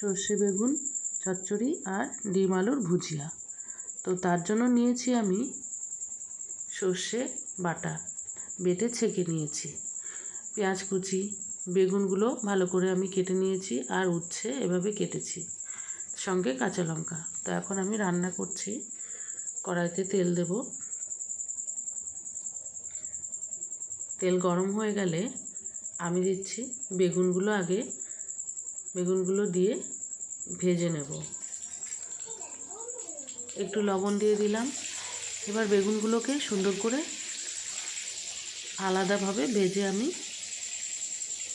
সর্ষে বেগুন চচ্চড়ি আর ডিম আলুর ভুজিয়া। তো তার জন্য নিয়েছি আমি সর্ষে বাটা, বেটে ছেঁকে নিয়েছি। পেঁয়াজ কুচি, বেগুনগুলো ভালো করে আমি কেটে নিয়েছি আর উচ্ছে এভাবে কেটেছি, সঙ্গে কাঁচা লঙ্কা। তো এখন আমি রান্না করছি। কড়াইতে তেল দেব। তেল গরম হয়ে গেলে আমি দিচ্ছি বেগুনগুলো। আগে বেগুনগুলো দিয়ে ভেজে নেব। একটু লবণ দিয়ে দিলাম। এবার বেগুনগুলোকে সুন্দর করে আলাদাভাবে ভেজে আমি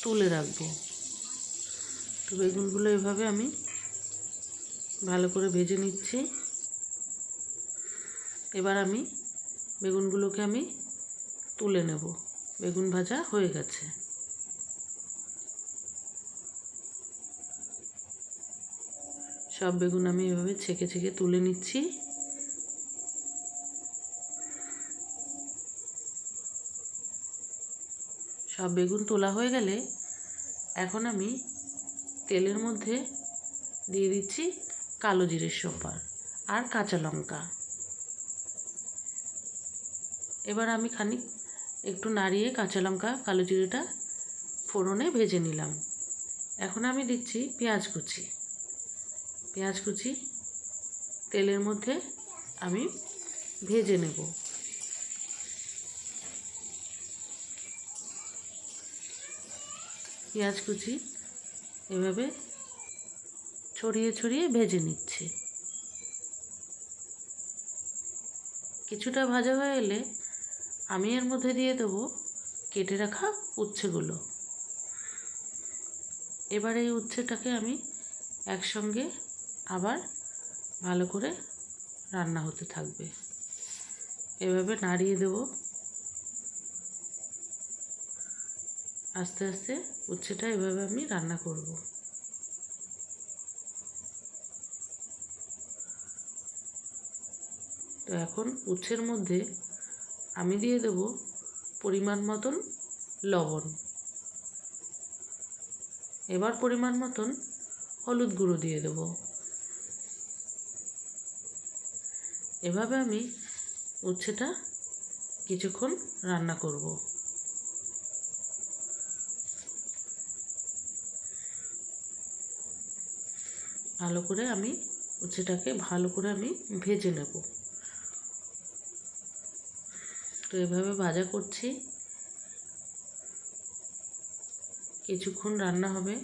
তুলে রাখবো। তো বেগুনগুলো এভাবে আমি ভালো করে ভেজে নিচ্ছি। এবার আমি বেগুনগুলোকে আমি তুলে নেব। বেগুন ভাজা হয়ে গেছে। সব বেগুন আমি এভাবে ছেঁকে ছেঁকে তুলে নিচ্ছি। সব বেগুন তোলা হয়ে গেলে এখন আমি তেলের মধ্যে দিয়ে দিচ্ছি কালো জিরের সোপার আর কাঁচা লঙ্কা। এবার আমি খানিক একটু নাড়িয়ে কাঁচা লঙ্কা কালো জিরেটা ফোড়নে ভেজে নিলাম। এখন আমি দিচ্ছি পেঁয়াজ কুচি। পেঁয়াজ কুচি তেলের মধ্যে আমি ভেজে নেব। পেঁয়াজ কুচি এভাবে ছড়িয়ে ছড়িয়ে ভেজে নিচ্ছি। কিছুটা ভাজা হয়ে এলে আমি এর মধ্যে দিয়ে দেবো কেটে রাখা উচ্ছেগুলো। এবার এই উচ্ছেটাকে আমি একসঙ্গে আবার ভালো করে রান্না হতে থাকবে। এভাবে নাড়িয়ে দেব। আস্তে আস্তে উচ্ছেটা এভাবে আমি রান্না করব। তো এখন উচ্ছের মধ্যে আমি দিয়ে দেব পরিমাণ মতন লবণ। এবার পরিমাণ মতন হলুদ গুঁড়ো দিয়ে দেব। এভাবে আমি উচ্ছেটা কিছুক্ষণ রান্না করব। ভালো করে আমি উচ্ছেটাকে ভালো করে আমি ভেজে নেব। তো এভাবে ভাজা করছি। কিছুক্ষণ রান্না হবে।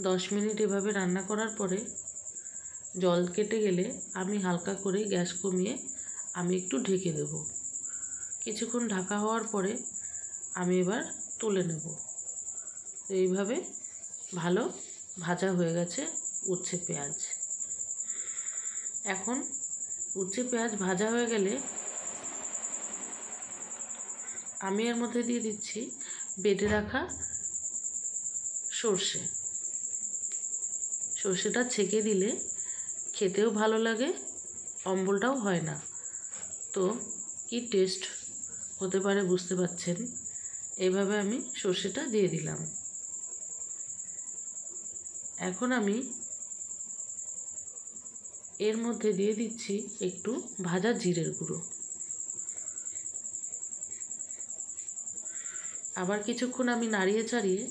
10 মিনিট এভাবে রান্না করার পরে জল কেটে গেলে আমি হালকা করে গ্যাস কমিয়ে আমি একটু ঢেকে দেব। কিছুক্ষণ ঢাকা হওয়ার পরে আমি এবার তুলে নেব। এইভাবে ভালো ভাজা হয়ে গেছে উচ্ছে পেঁয়াজ। এখন উচ্ছে পেঁয়াজ ভাজা হয়ে গেলে আমি এর মধ্যে দিয়ে দিচ্ছি বেটে রাখা সর্ষে। সর্ষেটা ছেঁকে দিলে খেতেও ভালো লাগে, অম্বলটাও হয় না। তো কি টেস্ট হতে পারে বুঝতে পারছেন। এইভাবে আমি সর্ষেটা দিয়ে দিলাম। এখন আমি এর মধ্যে দিয়ে দিচ্ছি একটু ভাজা জিরের গুঁড়ো। আবার কিছুক্ষণ আমি নাড়িয়ে চাড়িয়ে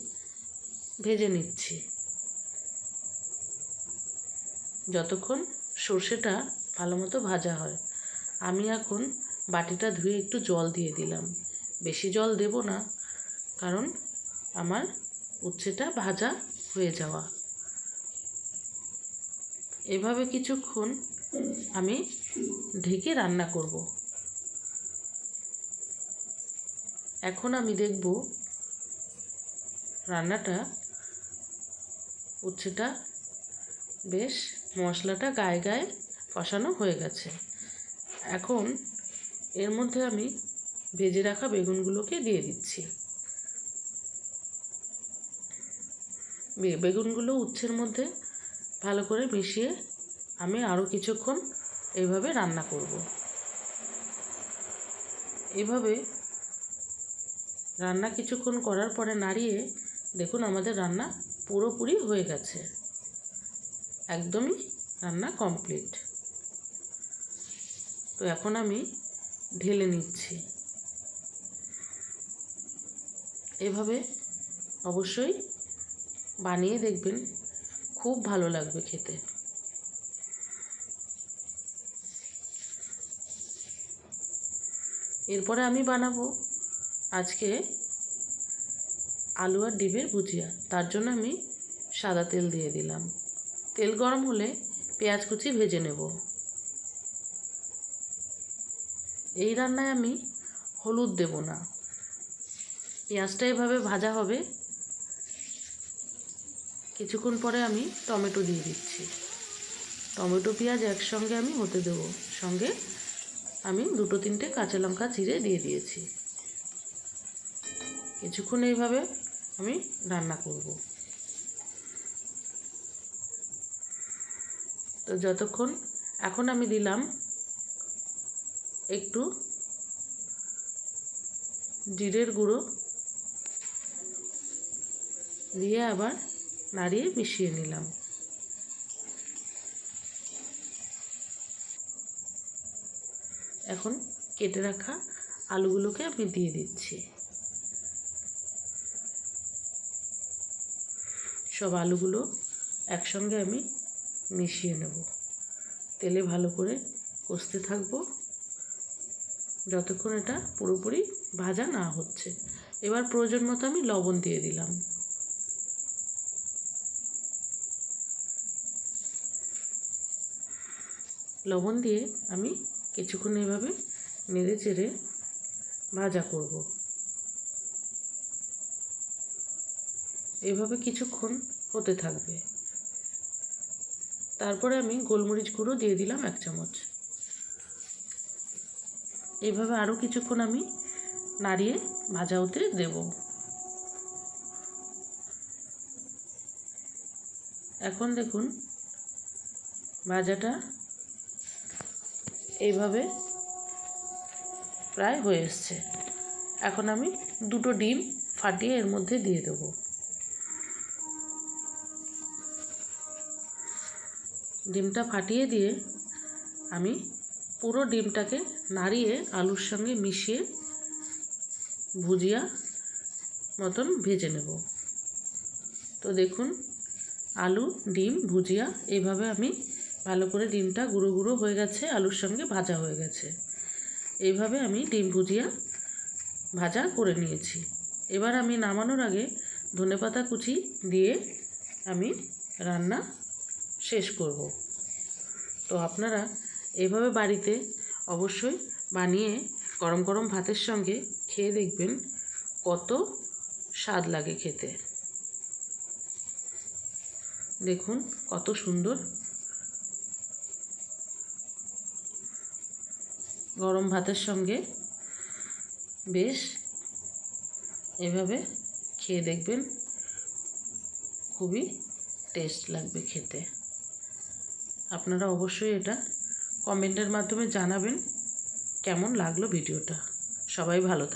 ভেজে নিচ্ছি, যতক্ষণ সর্ষেটা ভালো মতো ভাজা হয়। আমি এখন বাটিটা ধুয়ে একটু জল দিয়ে দিলাম। বেশি জল দেব না, কারণ আমার উচ্ছেটা ভাজা হয়ে যাওয়া। এভাবে কিছুক্ষণ আমি ঢেকে রান্না করব। এখন আমি দেখব রান্নাটা উচ্ছেটা বেশ মশলাটা গায়ে গায়ে কষানো হয়ে গেছে। এখন এর মধ্যে আমি ভেজে রাখা বেগুনগুলোকে দিয়ে দিচ্ছি। বেগুনগুলো উচ্ছের মধ্যে ভালো করে মিশিয়ে আমি আরও কিছুক্ষণ এইভাবে রান্না করব। এভাবে রান্না কিছুক্ষণ করার পরে নাড়িয়ে দেখুন আমাদের রান্না পুরোপুরি হয়ে গেছে, একদমই রান্না কমপ্লিট। তো এখন আমি ঢেলে নিচ্ছি। এভাবে অবশ্যই বানিয়ে দেখবেন, খুব ভালো লাগবে খেতে। এরপরে আমি বানাবো আজকে আলু আর ডিমের ভুজিয়া। তার জন্য আমি সাদা তেল দিয়ে দিলাম। তেল গরম হলে পেঁয়াজ কুচি ভেজে নেব। এই রান্নায় আমি হলুদ দেব না, পেঁয়াজটা এভাবে ভাজা হবে। কিছুক্ষণ পরে আমি টমেটো দিয়ে দিচ্ছি। টমেটো পেঁয়াজ একসঙ্গে আমি হতে দেবো। সঙ্গে আমি 2-3টে কাঁচা লঙ্কা চিড়ে দিয়ে দিয়েছি। কিছুক্ষণ এইভাবে আমি রান্না করব। তো যতক্ষণ, এখন আমি দিলাম একটু জিরের গুঁড়ো, দিয়ে আবার নাড়িয়ে মিশিয়ে নিলাম। এখন কেটে রাখা আলুগুলোকে আমি দিয়ে দিচ্ছি। সব আলুগুলো একসঙ্গে আমি মিশিয়ে নেব। তেলে ভালো করে কষতে থাকবো যতক্ষণ এটা পুরোপুরি ভাজা না হচ্ছে। এবার প্রয়োজন মতো আমি লবণ দিয়ে দিলাম। লবণ দিয়ে আমি কিছুক্ষণ এভাবে নেড়ে চেড়ে ভাজা করব। এভাবে কিছুক্ষণ হতে থাকবে। তারপরে আমি গোলমরিচ গুঁড়ো দিয়ে দিলাম 1 চামচ। এইভাবে আরও কিছুক্ষণ আমি নাড়িয়ে ভাজা হতে দেব। এখন দেখুন ভাজাটা এইভাবে প্রায় হয়ে এসছে। এখন আমি 2টো ডিম ফাটিয়ে এর মধ্যে দিয়ে দেব। ডিমটা ফাটিয়ে দিয়ে আমি পুরো ডিমটাকে নাড়িয়ে আলুর সঙ্গে মিশিয়ে ভুজিয়া মতন ভেজে নেব। তো দেখুন আলু ডিম ভুজিয়া এইভাবে আমি ভালো করে, ডিমটা গুঁড়ো গুঁড়ো হয়ে গেছে, আলুর সঙ্গে ভাজা হয়ে গেছে। এইভাবে আমি ডিম ভুজিয়া ভাজা করে নিয়েছি। এবার আমি নামানোর আগে ধনেপাতা কুচি দিয়ে আমি রান্না শেষ করব। তো আপনারা এইভাবে বাড়িতে অবশ্যই বানিয়ে গরম গরম ভাতের সঙ্গে খেয়ে দেখবেন কত স্বাদ লাগে খেতে। দেখুন কত সুন্দর গরম ভাতের সঙ্গে বেশ এভাবে খেয়ে দেখবেন, খুবই টেস্ট লাগবে খেতে। আপনারা অবশ্যই এটা কমেন্টের মাধ্যমে জানাবেন কেমন লাগলো ভিডিওটা। সবাই ভালো থাকবেন।